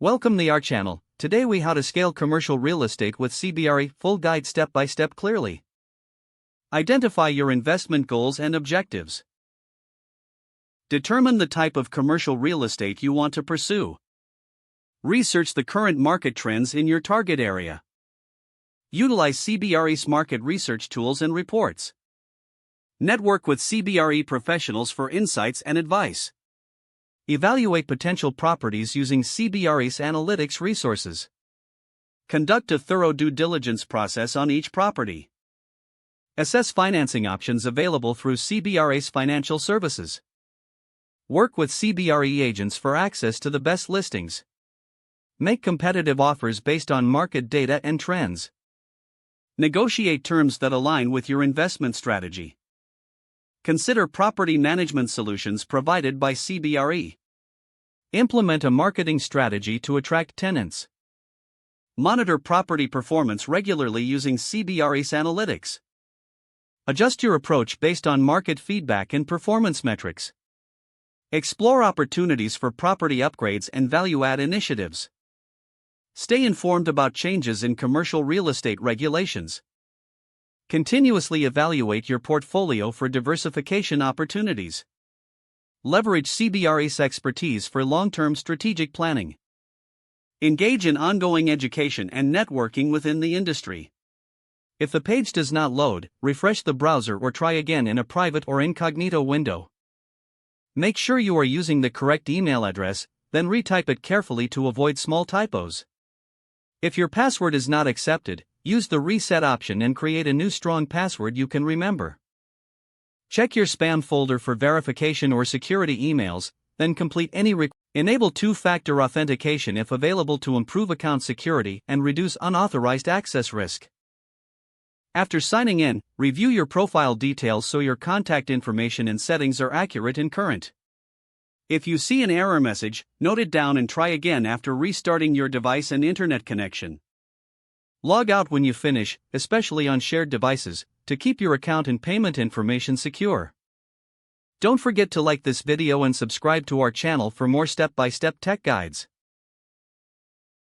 Welcome to our channel. Today we how to scale commercial real estate with CBRE, full guide step by step clearly. Identify your investment goals and objectives. Determine the type of commercial real estate you want to pursue. Research the current market trends in your target area. Utilize CBRE's market research tools and reports. Network with CBRE professionals for insights and advice. Evaluate potential properties using CBRE's analytics resources. Conduct a thorough due diligence process on each property. Assess financing options available through CBRE's financial services. Work with CBRE agents for access to the best listings. Make competitive offers based on market data and trends. Negotiate terms that align with your investment strategy. Consider property management solutions provided by CBRE. Implement a marketing strategy to attract tenants. Monitor property performance regularly using CBRE's analytics. Adjust your approach based on market feedback and performance metrics. Explore opportunities for property upgrades and value-add initiatives. Stay informed about changes in commercial real estate regulations. Continuously evaluate your portfolio for diversification opportunities. Leverage CBRE's expertise for long-term strategic planning. Engage in ongoing education and networking within the industry. If the page does not load, refresh the browser or try again in a private or incognito window. Make sure you are using the correct email address, then retype it carefully to avoid small typos. If your password is not accepted, use the reset option and create a new strong password you can remember. Check your spam folder for verification or security emails, then complete any request. Enable two-factor authentication if available to improve account security and reduce unauthorized access risk. After signing in, review your profile details so your contact information and settings are accurate and current. If you see an error message, note it down and try again after restarting your device and internet connection. Log out when you finish, especially on shared devices, to keep your account and payment information secure. Don't forget to like this video and subscribe to our channel for more step-by-step tech guides.